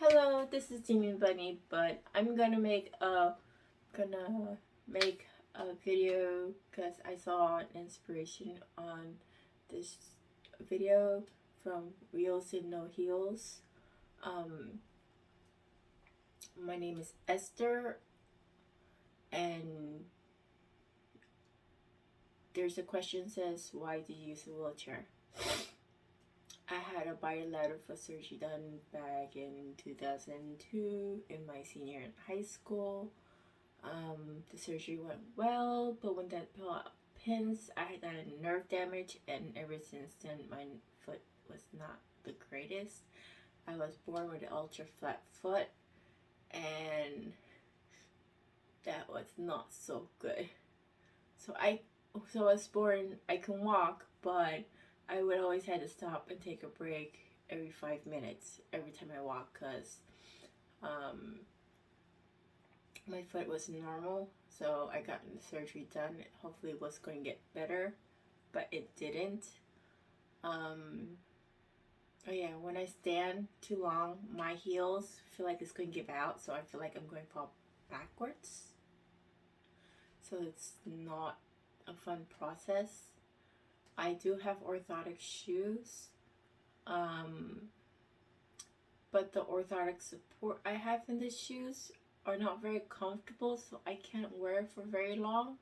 Hello, this is Demon Bunny, but I'm gonna make a video because I saw an inspiration on this video from Wheels and No Heels. Um, my name is Esther, and there's a question says, why do you use a wheelchair? I had a bilateral surgery done back in 2002 in my senior in high school. The surgery went well, but when that pins, I had got a nerve damage, and ever since then, my foot was not the greatest. I was born with an ultra flat foot, and that was not so good. So I was born. I can walk, but I would always had to stop and take a break every 5 minutes every time I walk, cause um, my foot was normal, so I got the surgery done. Hopefully, it was going to get better, but it didn't. Oh yeah, when I stand too long, my heels feel like it's going to give out, so I feel like I'm going to fall backwards. So it's not a fun process. I do have orthotic shoes, um, but the orthotic support I have in the shoes are not very comfortable, so I can't wear it for very long.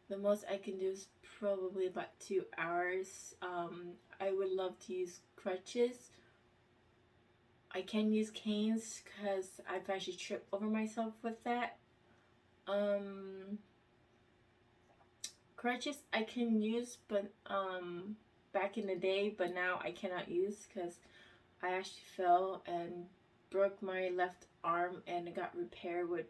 The most I can do is probably about 2 hours. I would love to use crutches. I can use canes because I've actually tripped over myself with that. Crutches I can use, but back in the day, but now I cannot use because I actually fell and broke my left arm, and it got repaired with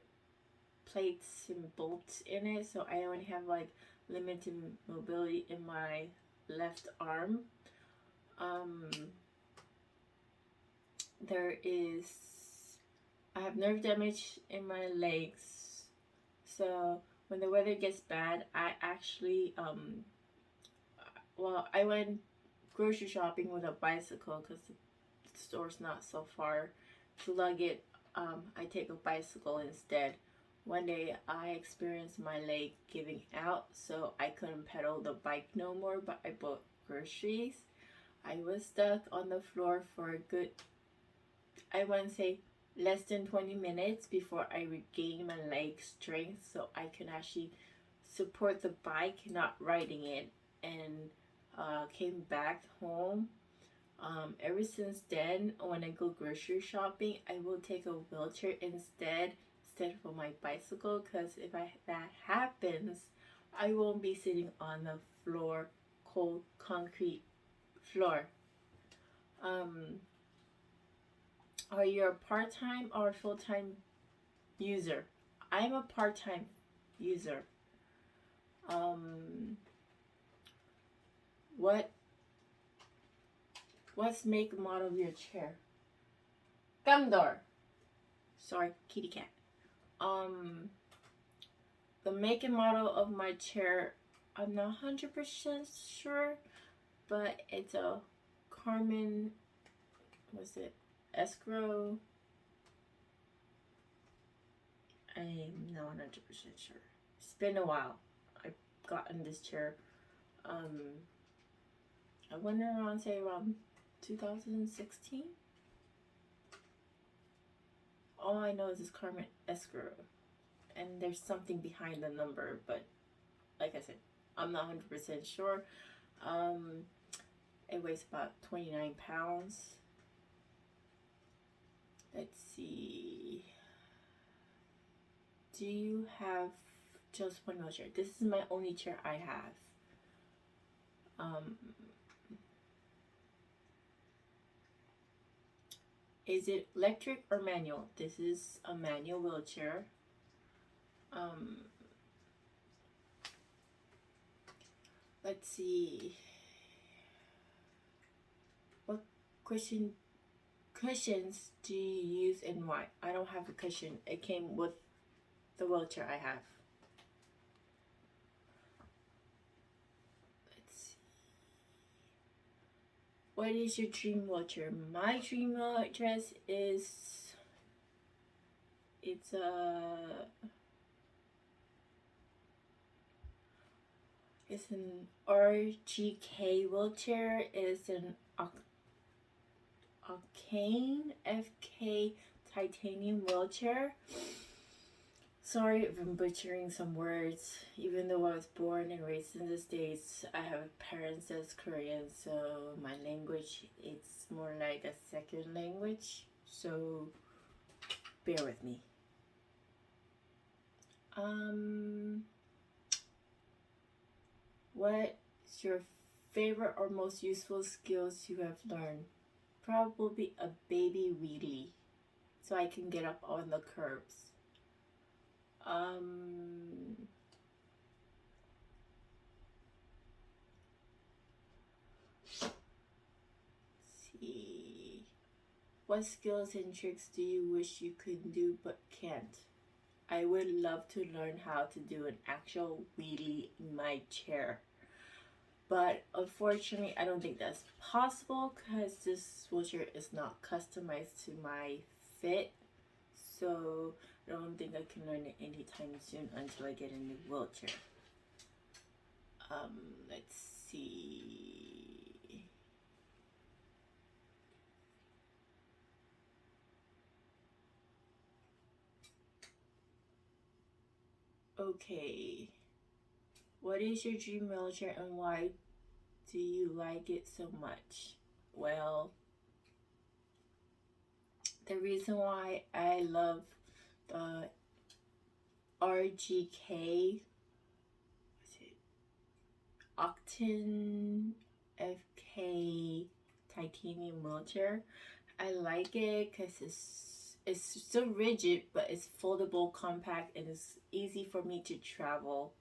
plates and bolts in it, so I only have like limited mobility in my left arm. Um, there is I have nerve damage in my legs, so when the weather gets bad, I actually I went grocery shopping with a bicycle because the store's not so far. To lug it, I take a bicycle instead. One day I experienced my leg giving out, so I couldn't pedal the bike no more, but I bought groceries. I was stuck on the floor for a good, I wouldn't say less than 20 minutes before I regained my leg strength so I can actually support the bike, not riding it, and came back home. Ever since then, when I go grocery shopping, I will take a wheelchair instead of my bicycle, because if that happens, I won't be sitting on the floor, cold concrete floor. Um, are you a part-time or full-time user? I'm a part-time user. Um, what what's make and model of your chair? Gumdor. Sorry, kitty cat. Um, the make and model of my chair, I'm not 100% sure, but it's a Carmen, was it escrow? I'm not 100% sure. It's been a while. I've gotten this chair. Um, I went around, say around 2016. All I know is this Carmen escrow, and there's something behind the number, but like I said, I'm not 100% sure. Um, it weighs about 29 pounds. Let's see. Do you have just one wheelchair? This is my only chair I have. Is it electric or manual? This is a manual wheelchair. Um, let's see. What cushions do you use and why? I don't have a cushion. It came with the wheelchair I have. Let's see. What is your dream wheelchair? My dream wheelchair is It's a it's an RGK wheelchair. It's an Arcane FK titanium wheelchair. Sorry if I'm butchering some words. Even though I was born and raised in the States, I have parents that's Korean, so my language it's more like a second language. So bear with me. What's your favorite or most useful skills you have learned? Probably a baby wheelie, so I can get up on the curbs. See. What skills and tricks do you wish you could do but can't? I would love to learn how to do an actual wheelie in my chair. But unfortunately, I don't think that's possible because this wheelchair is not customized to my fit. So I don't think I can learn it anytime soon until I get a new wheelchair. Let's see. Okay. What is your dream wheelchair and why do you like it so much? Well, the reason why I love the RGK Octane FK titanium wheelchair. I like it because it's so rigid, but it's foldable, compact, and it's easy for me to travel.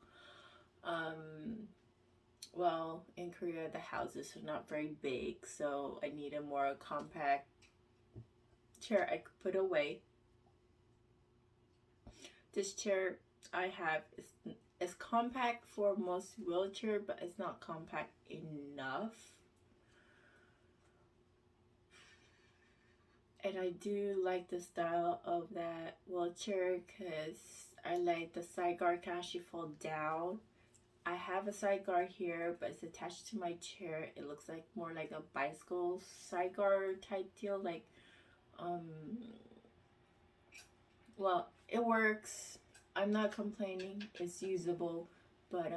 Well, in Korea, the houses are not very big, so I need a more compact chair I could put away. This chair I have is compact for most wheelchair, but it's not compact enough. And I do like the style of that wheelchair because I like the sidecar can actually fold down. I have a sidecar here, but it's attached to my chair. It looks like more like a bicycle sidecar type deal. Like, well, it works. I'm not complaining. It's usable, but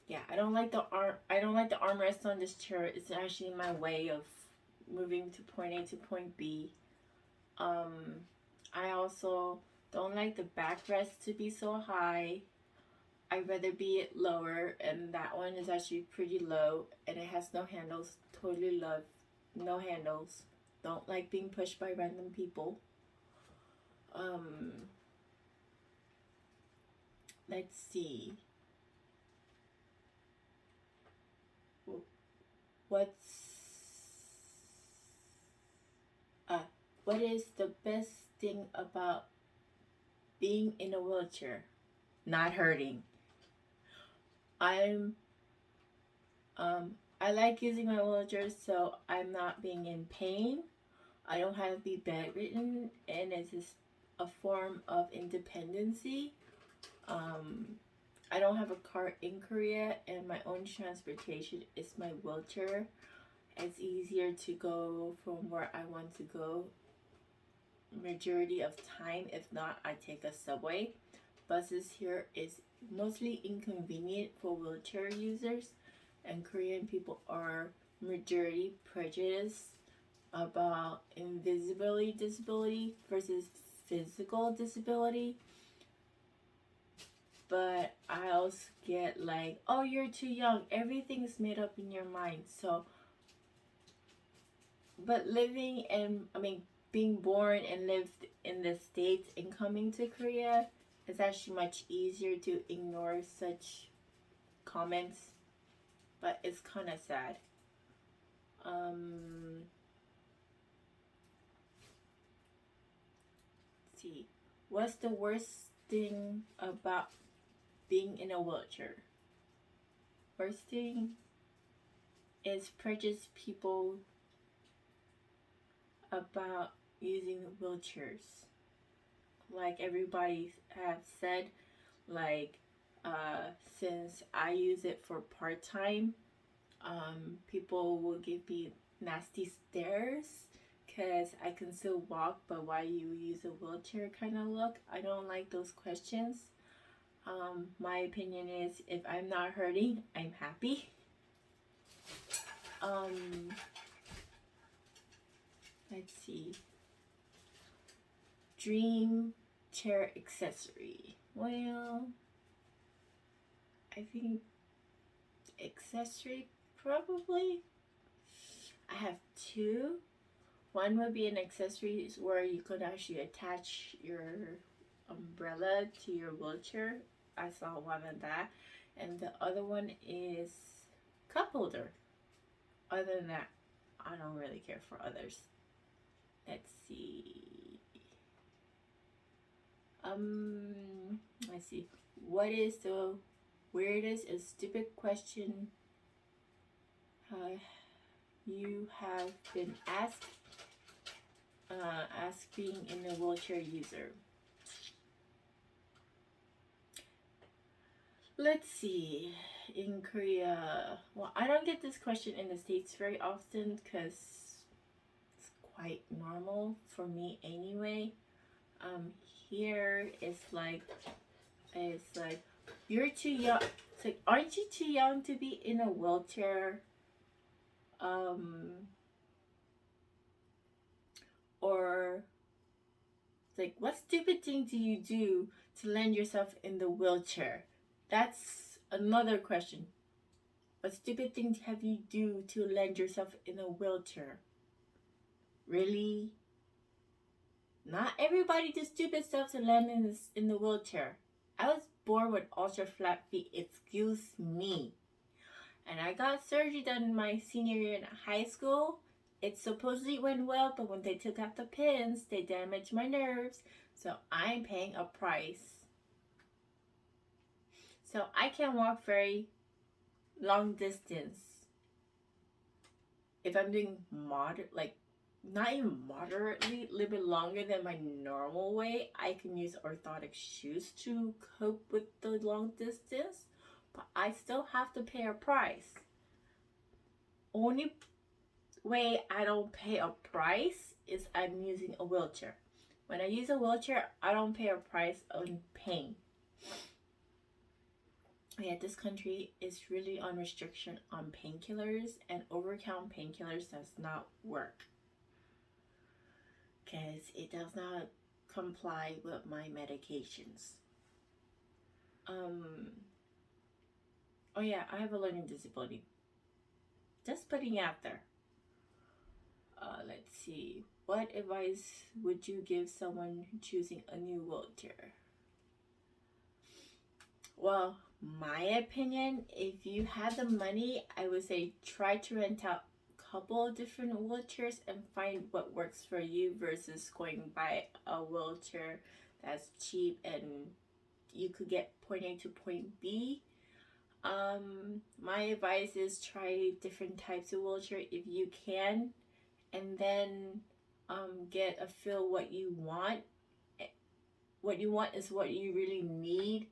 yeah, I don't like the armrest on this chair. It's actually in my way of moving to point A to point B. I also don't like the backrest to be so high. I'd rather be it lower, and that one is actually pretty low, and it has no handles. Totally love no handles. Don't like being pushed by random people. Let's see. What's what is the best thing about being in a wheelchair? Not hurting. I'm I like using my wheelchair so I'm not being in pain. I don't have to be bedridden, and it's just a form of independency. I don't have a car in Korea, and my own transportation is my wheelchair. It's easier to go from where I want to go majority of time. If not, I take a subway. Buses here is mostly inconvenient for wheelchair users, and Korean people are majority prejudiced about invisibility disability versus physical disability. But I also get like, oh, you're too young. Everything is made up in your mind. So, but being born and lived in the States and coming to Korea, it's actually much easier to ignore such comments. But it's kind of sad. See, what's the worst thing about being in a wheelchair? Worst thing is prejudice people about using wheelchairs. Like everybody have said, like since I use it for part time, people will give me nasty stares because I can still walk, but why you use a wheelchair kind of look. I don't like those questions. My opinion is if I'm not hurting, I'm happy. Um, let's see. Dream chair accessory. Well, I think accessory probably. I have two. One would be an accessory where you could actually attach your umbrella to your wheelchair. I saw one of that. And the other one is cup holder. Other than that, I don't really care for others. Let's see. Let's see. What is the weirdest and stupid question you have been asked? Being in a wheelchair user. Let's see. In Korea, well, I don't get this question in the States very often because it's quite normal for me anyway. Here it's like you're too young. It's like, aren't you too young to be in a wheelchair? Or it's like, what stupid thing do you do to land yourself in the wheelchair? That's another question. What stupid thing have you do to land yourself in a wheelchair? Really? Not everybody does stupid stuff to land in the wheelchair. I was born with ultra flat feet. Excuse me. And I got surgery done in my senior year in high school. It supposedly went well, but when they took out the pins, they damaged my nerves. So I'm paying a price. So I can walk very long distance. If I'm doing not even moderately, a little bit longer than my normal way, I can use orthotic shoes to cope with the long distance, but I still have to pay a price. Only way I don't pay a price is I'm using a wheelchair. When I use a wheelchair, I don't pay a price on pain. Yeah, this country is really on restriction on painkillers, and over-count painkillers does not work because it does not comply with my medications. Oh yeah, I have a learning disability. Just putting out there. Let's see. What advice would you give someone choosing a new wheelchair? Well, my opinion, if you have the money, I would say try to rent out a couple of different wheelchairs and find what works for you versus going by a wheelchair that's cheap and you could get point A to point B. My advice is try different types of wheelchair if you can, and then get a feel what you want. What you want is what you really need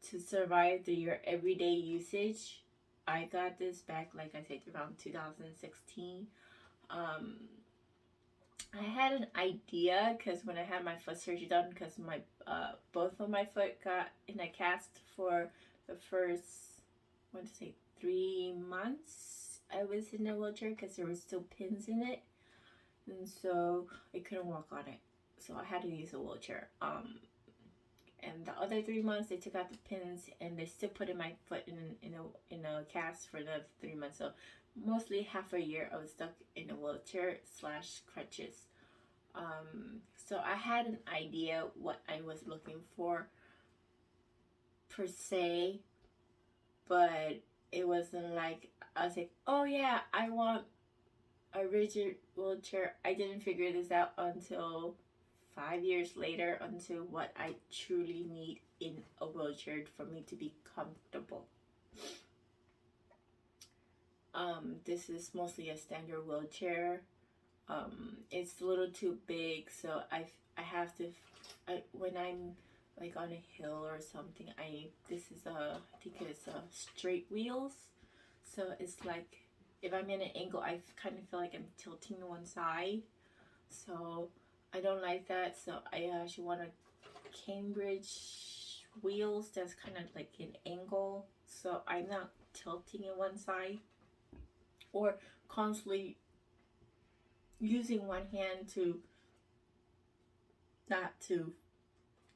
to survive your everyday usage. I got this back, like I said, around 2016. I had an idea because when I had my foot surgery done, because my both of my foot got in a cast for the first, I want to say 3 months. I was in a wheelchair because there were still pins in it, and so I couldn't walk on it. So I had to use a wheelchair. And the other 3 months they took out the pins and they still put in my foot in a cast for the 3 months. So mostly half a year I was stuck in a wheelchair / crutches. So I had an idea what I was looking for per se, but it wasn't like I was like, oh yeah, I want a rigid wheelchair. I didn't figure this out until 5 years later, until what I truly need in a wheelchair for me to be comfortable. This is mostly a standard wheelchair. It's a little too big, so I have to when I'm like on a hill or something. This is I think it's straight wheels, so it's like if I'm in an angle, I kind of feel like I'm tilting to one side. So I don't like that. So I actually want a Cambridge wheels that's kind of like an angle, so I'm not tilting in one side or constantly using one hand to not to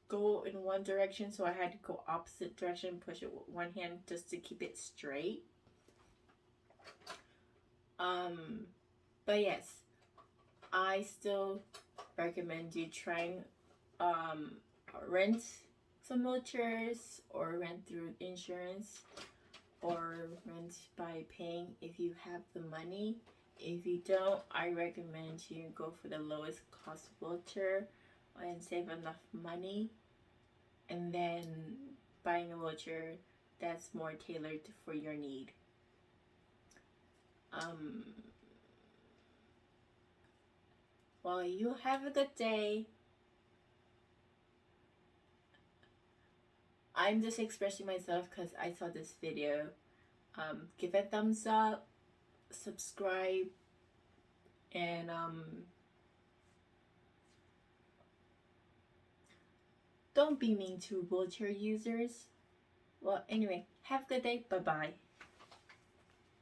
go in one direction, so I had to go opposite direction, push it with one hand just to keep it straight. But yes, I still recommend you trying rent some wheelchairs or rent through insurance or rent by paying if you have the money. If you don't, I recommend you go for the lowest cost wheelchair and save enough money, and then buying a wheelchair that's more tailored for your need. Um, well, you have a good day. I'm just expressing myself because I saw this video. Give it a thumbs up, subscribe, and don't be mean to wheelchair users. Well, anyway, have a good day. Bye bye.